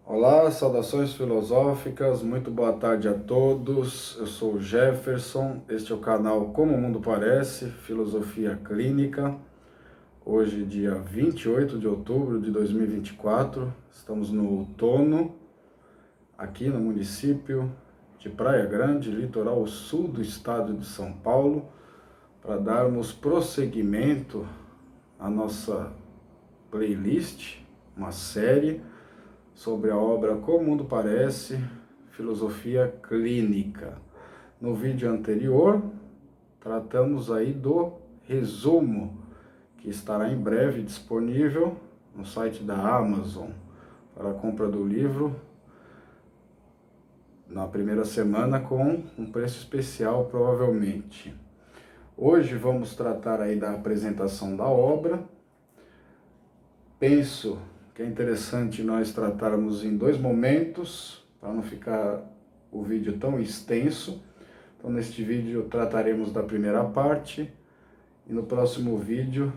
Olá, saudações filosóficas, muito boa tarde a todos. Eu sou o Jefferson, este é o canal Como o Mundo Parece, Filosofia Clínica. Hoje, dia 28 de outubro de 2024, estamos no outono, aqui no município de Praia Grande, litoral sul do estado de São Paulo, para darmos prosseguimento à nossa playlist, uma série sobre a obra Como o Mundo Parece, Filosofia Clínica. No vídeo anterior, tratamos aí do resumo, que estará em breve disponível no site da Amazon para a compra do livro na primeira semana com um preço especial, provavelmente. Hoje vamos tratar aí da apresentação da obra. Penso que é interessante nós tratarmos em dois momentos, para não ficar o vídeo tão extenso. Então, neste vídeo trataremos da primeira parte e no próximo vídeo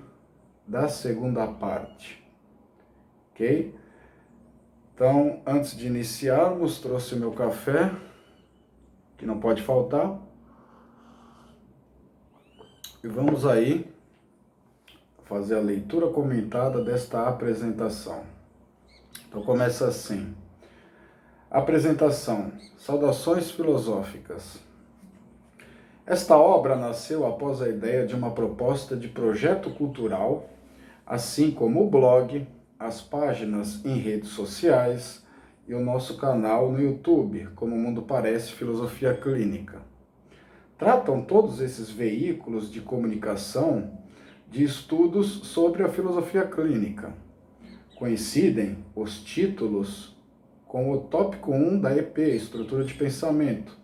da segunda parte, ok? Então, antes de iniciarmos, trouxe o meu café, que não pode faltar, e vamos aí fazer a leitura comentada desta apresentação. Então começa assim. Apresentação. Saudações filosóficas. Esta obra nasceu após a ideia de uma proposta de projeto cultural, assim como o blog, as páginas em redes sociais e o nosso canal no YouTube, Como o Mundo Parece, Filosofia Clínica. Tratam todos esses veículos de comunicação de estudos sobre a filosofia clínica. Coincidem os títulos com o tópico 1 da EP, Estrutura de Pensamento,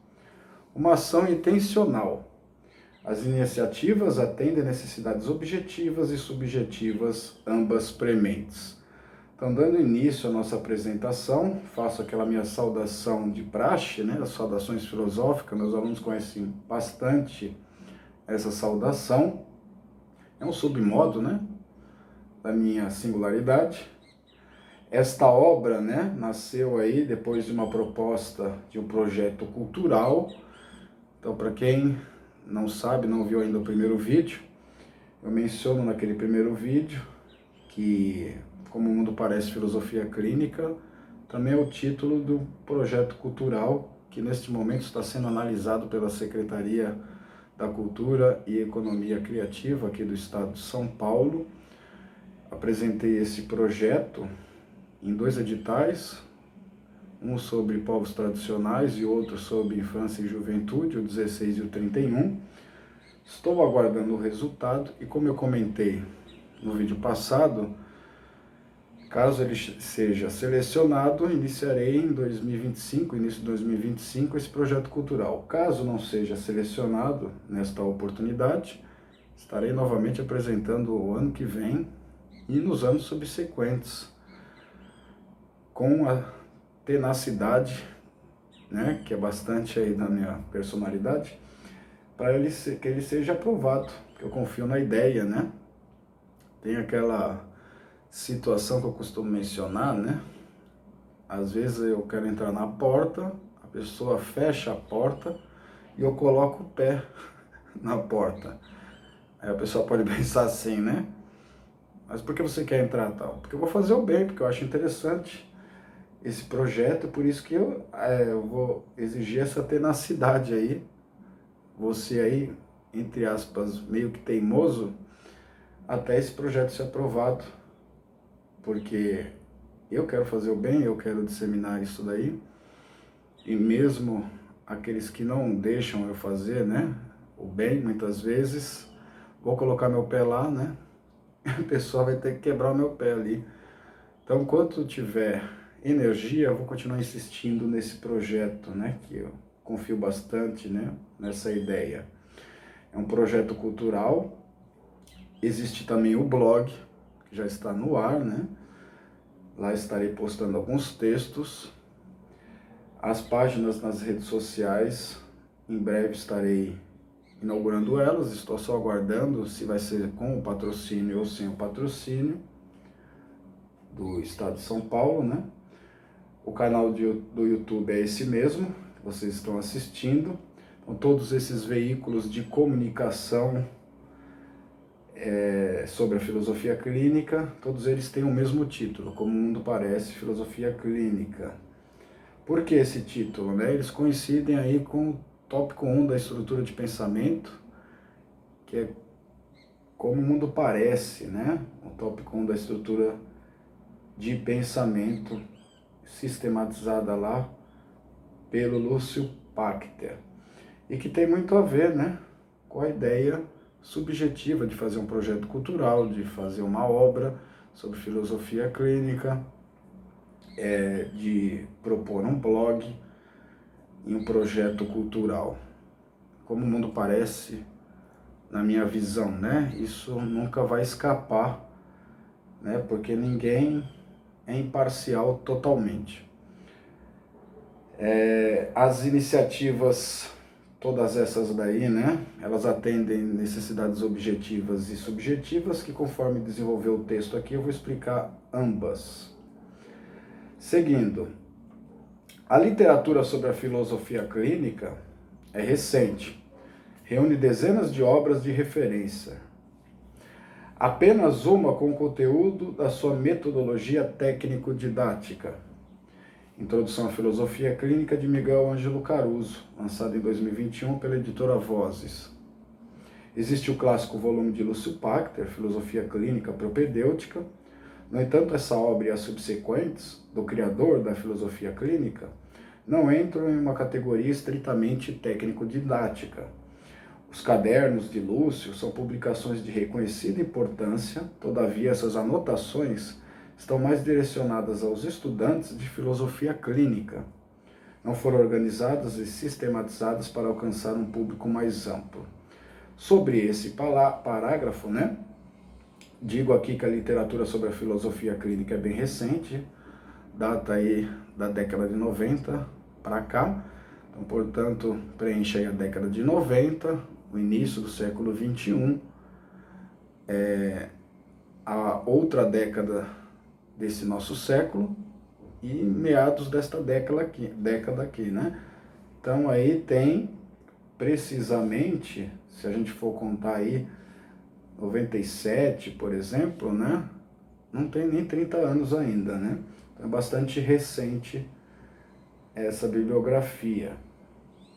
uma ação intencional. As iniciativas atendem necessidades objetivas e subjetivas, ambas prementes. Então, dando início à nossa apresentação, faço aquela minha saudação de praxe, né, as saudações filosóficas. Meus alunos conhecem bastante essa saudação. É um submodo, né, da minha singularidade. Esta obra, né, nasceu aí depois de uma proposta de um projeto cultural. Então, para quem não sabe, não viu ainda o primeiro vídeo, eu menciono naquele primeiro vídeo que Como o Mundo Parece, Filosofia Clínica também é o título do projeto cultural que neste momento está sendo analisado pela Secretaria da Cultura e Economia Criativa aqui do estado de São Paulo. Apresentei esse projeto em dois editais, um sobre povos tradicionais e outro sobre infância e juventude, o 16 e o 31. Estou aguardando o resultado e, como eu comentei no vídeo passado, caso ele seja selecionado, iniciarei em 2025, início de 2025, esse projeto cultural. Caso não seja selecionado nesta oportunidade, estarei novamente apresentando o ano que vem e nos anos subsequentes, com a tenacidade, né, que é bastante aí da minha personalidade, para que ele seja aprovado, porque eu confio na ideia, né? Tem aquela situação que eu costumo mencionar, né? Às vezes eu quero entrar na porta, a pessoa fecha a porta e eu coloco o pé na porta. Aí a pessoa pode pensar assim, né? Mas por que você quer entrar tal? Porque eu vou fazer o bem, porque eu acho interessante esse projeto, por isso que eu vou exigir essa tenacidade aí. Você aí, entre aspas, meio que teimoso, até esse projeto ser aprovado, porque eu quero fazer o bem, eu quero disseminar isso daí, e mesmo aqueles que não deixam eu fazer, né, o bem, muitas vezes, vou colocar meu pé lá, né, a pessoa vai ter que quebrar o meu pé ali. Então, enquanto tiver energia, eu vou continuar insistindo nesse projeto, né, que eu confio bastante, né, nessa ideia. É um projeto cultural. Existe também o blog, que já está no ar, né? Lá estarei postando alguns textos. As páginas nas redes sociais, em breve estarei inaugurando elas. Estou só aguardando se vai ser com o patrocínio ou sem o patrocínio do estado de São Paulo, né? O canal do YouTube é esse mesmo, que vocês estão assistindo. Então, todos esses veículos de comunicação sobre a filosofia clínica, todos eles têm o mesmo título, Como o Mundo Parece, Filosofia Clínica. Por que esse título, né? Eles coincidem aí com o tópico 1 da estrutura de pensamento, que é Como o Mundo Parece, né? O tópico 1 da estrutura de pensamento, sistematizada lá pelo Lúcio Pachter. E que tem muito a ver, né, com a ideia subjetiva de fazer um projeto cultural, de fazer uma obra sobre filosofia clínica, de propor um blog e um projeto cultural. Como o mundo parece, na minha visão, né? Isso nunca vai escapar, né? Porque ninguém é imparcial totalmente. As iniciativas, todas essas daí, né? Elas atendem necessidades objetivas e subjetivas, que conforme desenvolver o texto aqui, eu vou explicar ambas. Seguindo, a literatura sobre a filosofia clínica é recente, reúne dezenas de obras de referência. Apenas uma com o conteúdo da sua metodologia técnico-didática. Introdução à Filosofia Clínica de Miguel Ângelo Caruso, lançado em 2021 pela editora Vozes. Existe o clássico volume de Lúcio Pachter, Filosofia Clínica Propedêutica. No entanto, essa obra e as subsequentes, do criador da filosofia clínica, não entram em uma categoria estritamente técnico-didática. Os cadernos de Lúcio são publicações de reconhecida importância, todavia essas anotações estão mais direcionadas aos estudantes de filosofia clínica. Não foram organizadas e sistematizadas para alcançar um público mais amplo. Sobre esse parágrafo, né? Digo aqui que a literatura sobre a filosofia clínica é bem recente, data aí da década de 90 para cá, então, portanto, preenche aí a década de 90, o início do século 21, a outra década desse nosso século e meados desta década aqui, né? Então aí tem precisamente, se a gente for contar aí, 97, por exemplo, né? Não tem nem 30 anos ainda, né? Então é bastante recente essa bibliografia,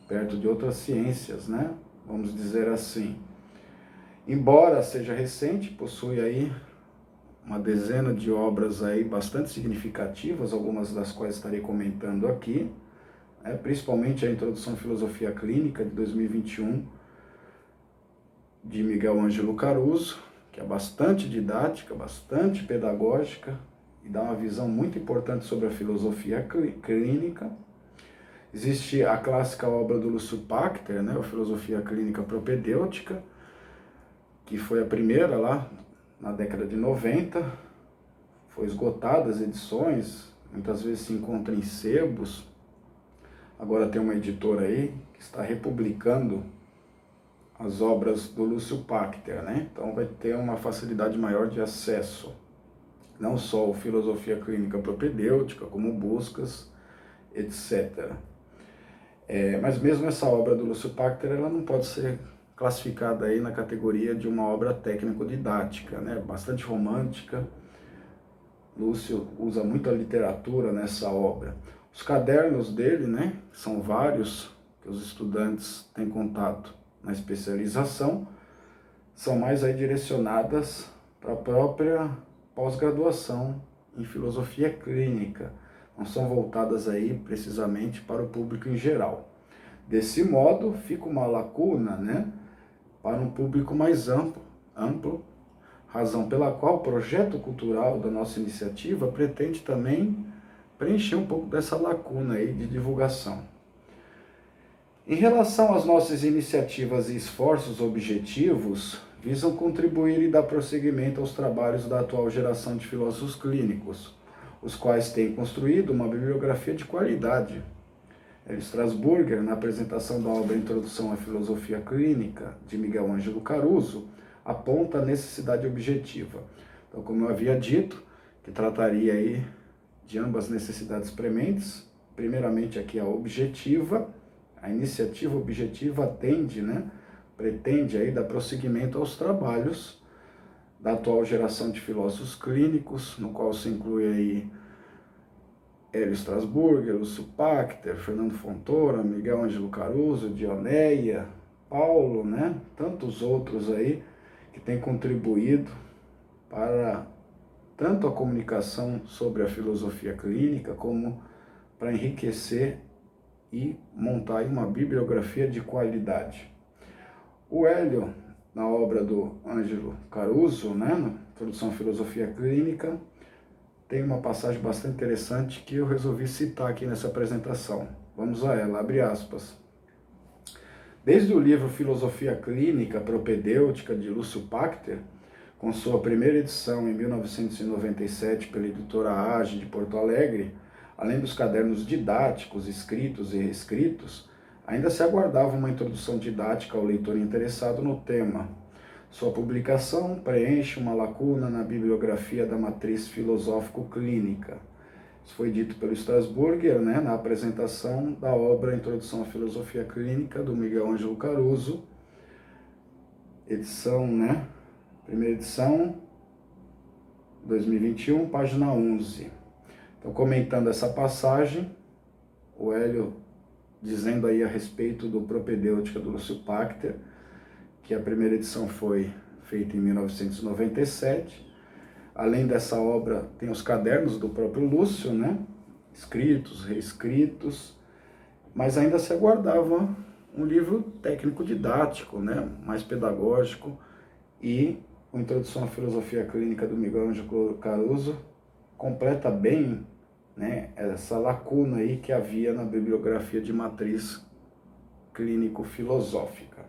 perto de outras ciências, né? Vamos dizer assim. Embora seja recente, possui aí uma dezena de obras aí bastante significativas, algumas das quais estarei comentando aqui, principalmente a Introdução à Filosofia Clínica de 2021, de Miguel Ângelo Caruso, que é bastante didática, bastante pedagógica e dá uma visão muito importante sobre a filosofia clínica. Existe a clássica obra do Lúcio Pachter, né, a Filosofia Clínica Propedêutica, que foi a primeira lá na década de 90, foi esgotada as edições, muitas vezes se encontra em sebos. Agora tem uma editora aí que está republicando as obras do Lúcio Pachter, né? Então vai ter uma facilidade maior de acesso, não só a Filosofia Clínica Propedêutica, como buscas, etc. Mas mesmo essa obra do Lúcio Pachter, ela não pode ser classificada aí na categoria de uma obra técnico-didática, né? Bastante romântica. Lúcio usa muita literatura nessa obra. Os cadernos dele, né, são vários, que os estudantes têm contato na especialização, são mais aí direcionadas para a própria pós-graduação em filosofia clínica, não são voltadas aí precisamente para o público em geral. Desse modo, fica uma lacuna, né, para um público mais amplo, razão pela qual o projeto cultural da nossa iniciativa pretende também preencher um pouco dessa lacuna aí de divulgação. Em relação às nossas iniciativas e esforços objetivos, visam contribuir e dar prosseguimento aos trabalhos da atual geração de filósofos clínicos, os quais têm construído uma bibliografia de qualidade. Strasburger, na apresentação da obra Introdução à Filosofia Clínica, de Miguel Ângelo Caruso, aponta a necessidade objetiva. Então, como eu havia dito, que trataria aí de ambas necessidades prementes. Primeiramente aqui a objetiva, a iniciativa objetiva atende, pretende aí dar prosseguimento aos trabalhos da atual geração de filósofos clínicos, no qual se inclui aí Hélio Strasburger, Lúcio Pachter, Fernando Fontoura, Miguel Ângelo Caruso, Dioneia, Paulo, tantos outros aí que têm contribuído para tanto a comunicação sobre a filosofia clínica, como para enriquecer e montar uma bibliografia de qualidade. O Hélio, na obra do Ângelo Caruso, na Introdução à Filosofia Clínica, tem uma passagem bastante interessante que eu resolvi citar aqui nessa apresentação. Vamos a ela, abre aspas. Desde o livro Filosofia Clínica Propedêutica, de Lúcio Pachter, com sua primeira edição em 1997 pela editora Age de Porto Alegre, além dos cadernos didáticos, escritos e reescritos, ainda se aguardava uma introdução didática ao leitor interessado no tema. Sua publicação preenche uma lacuna na bibliografia da matriz filosófico-clínica. Isso foi dito pelo Strasburger, na apresentação da obra Introdução à Filosofia Clínica, do Miguel Ângelo Caruso, edição, primeira edição, 2021, página 11. Então, comentando essa passagem, o Hélio dizendo aí a respeito do Propedêutica do Lúcio Pachter, que a primeira edição foi feita em 1997. Além dessa obra, tem os cadernos do próprio Lúcio, escritos, reescritos, mas ainda se aguardava um livro técnico-didático, mais pedagógico, e a Introdução à Filosofia Clínica do Miguel Ângelo Caruso completa bem essa lacuna aí que havia na bibliografia de matriz clínico-filosófica.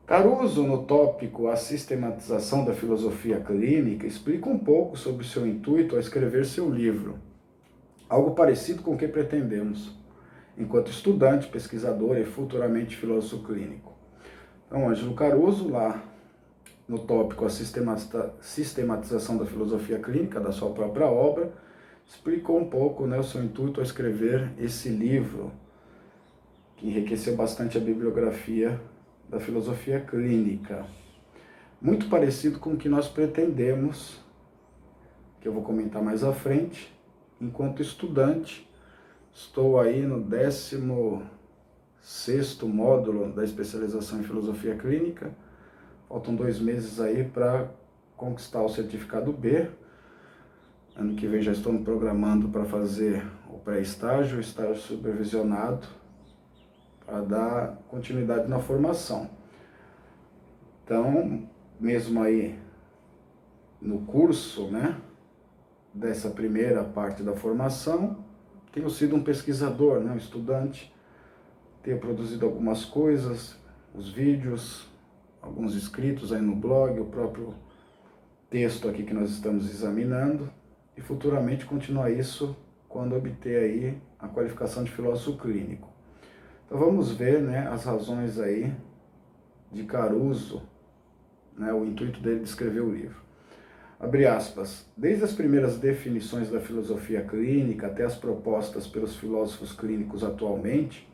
Caruso, no tópico A Sistematização da Filosofia Clínica, explica um pouco sobre o seu intuito ao escrever seu livro, algo parecido com o que pretendemos, enquanto estudante, pesquisador e futuramente filósofo clínico. Então, Ângelo Caruso, lá no tópico A Sistematização da Filosofia Clínica, da sua própria obra, explicou um pouco o seu intuito ao escrever esse livro, que enriqueceu bastante a bibliografia da filosofia clínica. Muito parecido com o que nós pretendemos, que eu vou comentar mais à frente. Enquanto estudante, estou aí no 16º módulo da especialização em filosofia clínica. Faltam 2 meses aí para conquistar o certificado B. Ano que vem já estou me programando para fazer o pré-estágio, o estágio supervisionado, para dar continuidade na formação. Então, mesmo aí no curso, dessa primeira parte da formação, tenho sido um pesquisador, um estudante, tenho produzido algumas coisas, os vídeos, alguns escritos aí no blog, o próprio texto aqui que nós estamos examinando, e futuramente continuar isso quando obter aí a qualificação de filósofo clínico. Então vamos ver as razões aí de Caruso, o intuito dele de escrever o livro. Abre aspas. Desde as primeiras definições da filosofia clínica até as propostas pelos filósofos clínicos atualmente,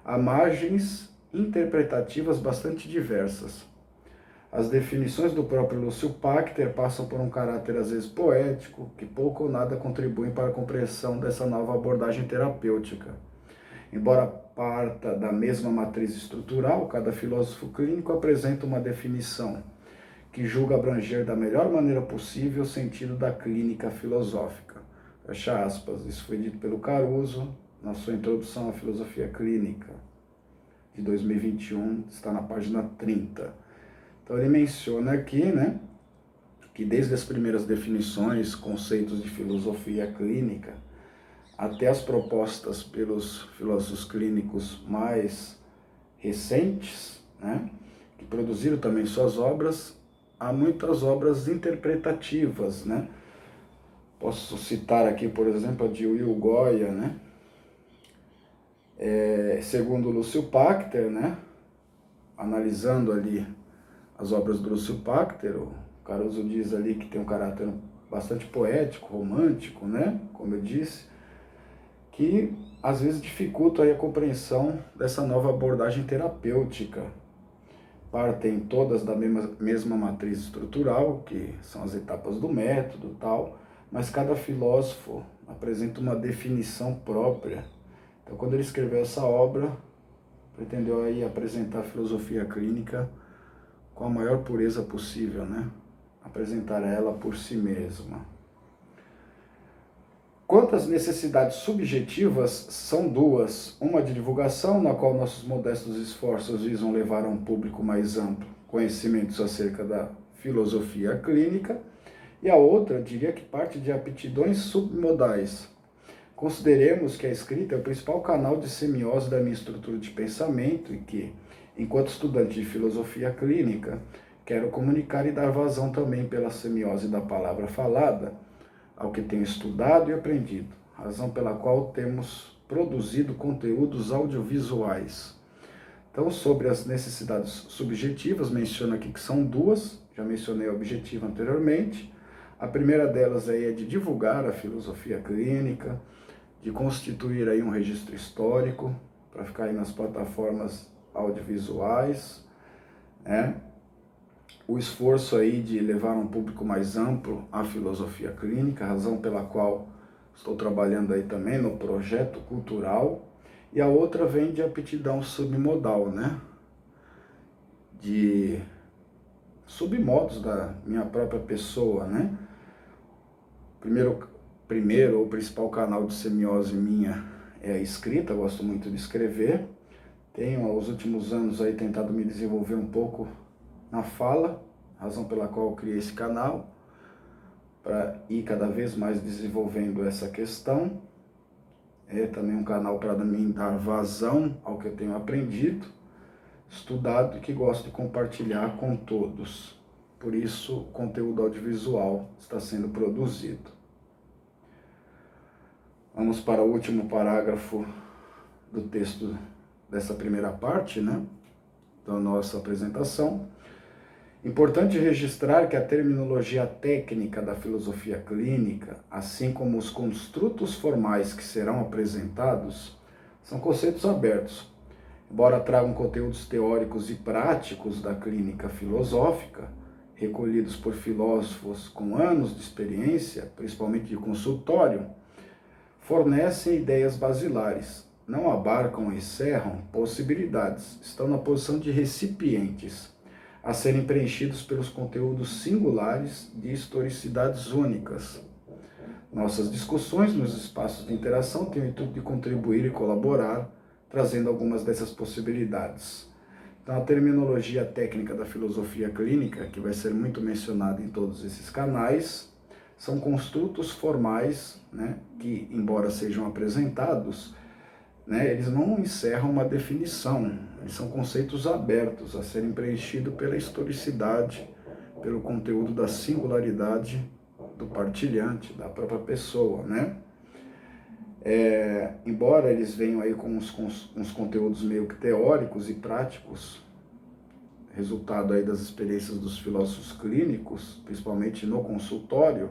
há margens interpretativas bastante diversas. As definições do próprio Lúcio Pachter passam por um caráter às vezes poético, que pouco ou nada contribuem para a compreensão dessa nova abordagem terapêutica. Embora parta da mesma matriz estrutural, cada filósofo clínico apresenta uma definição que julga abranger da melhor maneira possível o sentido da clínica filosófica. Fecha aspas. Isso foi dito pelo Caruso na sua Introdução à Filosofia Clínica, de 2021, está na página 30. Então ele menciona aqui, que desde as primeiras definições, conceitos de filosofia clínica, até as propostas pelos filósofos clínicos mais recentes, que produziram também suas obras, há muitas obras interpretativas, Posso citar aqui, por exemplo, a de Will Goya, segundo Lúcio Pachter, analisando ali as obras do Lúcio Pachter, o Caruso diz ali que tem um caráter bastante poético, romântico, né? Como eu disse, que às vezes dificulta aí a compreensão dessa nova abordagem terapêutica. Partem todas da mesma matriz estrutural, que são as etapas do método e tal, mas cada filósofo apresenta uma definição própria. Então, quando ele escreveu essa obra, pretendeu aí apresentar a filosofia clínica com a maior pureza possível, né? Apresentar ela por si mesma. Quanto às necessidades subjetivas, são duas. Uma de divulgação, na qual nossos modestos esforços visam levar a um público mais amplo conhecimentos acerca da filosofia clínica, e a outra, diria que parte de aptidões submodais. Consideremos que a escrita é o principal canal de semiose da minha estrutura de pensamento e que, enquanto estudante de filosofia clínica, quero comunicar e dar vazão também pela semiose da palavra falada ao que tenho estudado e aprendido, razão pela qual temos produzido conteúdos audiovisuais. Então, sobre as necessidades subjetivas, menciono aqui que são duas, já mencionei a objetiva anteriormente. A primeira delas aí é de divulgar a filosofia clínica, de constituir aí um registro histórico, para ficar aí nas plataformas audiovisuais, né? O esforço aí de levar um público mais amplo à filosofia clínica, razão pela qual estou trabalhando aí também no projeto cultural, e a outra vem de aptidão submodal, né? De submodos da minha própria pessoa, né? Primeiro ou principal canal de semiose minha é a escrita, gosto muito de escrever. Tenho, aos últimos anos, aí tentado me desenvolver um pouco na fala, razão pela qual eu criei esse canal, para ir cada vez mais desenvolvendo essa questão. É também um canal para mim dar vazão ao que eu tenho aprendido, estudado e que gosto de compartilhar com todos. Por isso, o conteúdo audiovisual está sendo produzido. Vamos para o último parágrafo do texto dessa primeira parte, né, da nossa apresentação. Importante registrar que a terminologia técnica da filosofia clínica, assim como os construtos formais que serão apresentados, são conceitos abertos. Embora tragam conteúdos teóricos e práticos da clínica filosófica, recolhidos por filósofos com anos de experiência, principalmente de consultório, fornecem ideias basilares, não abarcam e encerram possibilidades, estão na posição de recipientes, a serem preenchidos pelos conteúdos singulares de historicidades únicas. Nossas discussões nos espaços de interação têm o intuito de contribuir e colaborar, trazendo algumas dessas possibilidades. Então, a terminologia técnica da filosofia clínica, que vai ser muito mencionada em todos esses canais, são construtos formais, né, que, embora sejam apresentados, né, eles não encerram uma definição, eles são conceitos abertos a serem preenchidos pela historicidade, pelo conteúdo da singularidade do partilhante, da própria pessoa, né? Embora eles venham aí com uns conteúdos meio que teóricos e práticos, resultado aí das experiências dos filósofos clínicos, principalmente no consultório,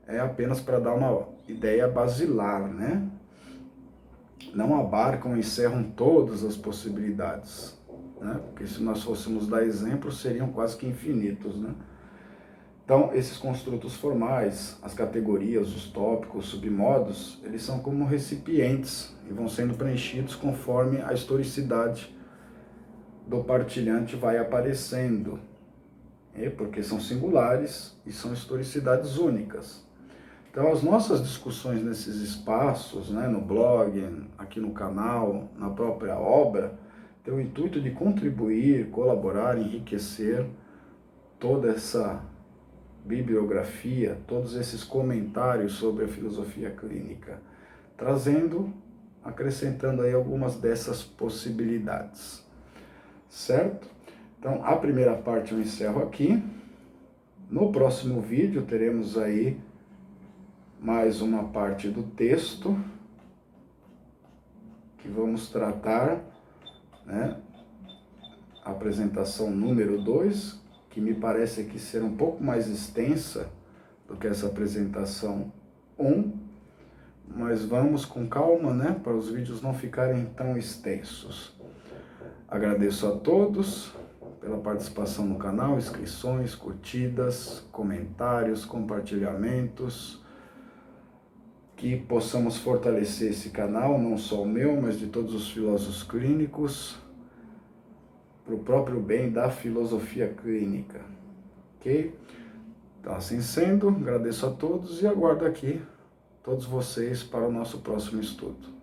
é apenas para dar uma ideia basilar, né? Não abarcam e encerram todas as possibilidades, né? Porque se nós fôssemos dar exemplos, seriam quase que infinitos, né? Então, esses construtos formais, as categorias, os tópicos, os submodos, eles são como recipientes e vão sendo preenchidos conforme a historicidade do partilhante vai aparecendo, porque são singulares e são historicidades únicas. Então, as nossas discussões nesses espaços, né, no blog, aqui no canal, na própria obra, têm o intuito de contribuir, colaborar, enriquecer toda essa bibliografia, todos esses comentários sobre a filosofia clínica, trazendo, acrescentando aí algumas dessas possibilidades, certo? Então, a primeira parte eu encerro aqui. No próximo vídeo teremos aí mais uma parte do texto que vamos tratar, né? A apresentação número 2, que me parece aqui ser um pouco mais extensa do que essa apresentação 1, mas vamos com calma, né, para os vídeos não ficarem tão extensos. Agradeço a todos pela participação no canal, inscrições, curtidas, comentários, compartilhamentos, que possamos fortalecer esse canal, não só o meu, mas de todos os filósofos clínicos, para o próprio bem da filosofia clínica, ok? Então, assim sendo, agradeço a todos e aguardo aqui todos vocês para o nosso próximo estudo.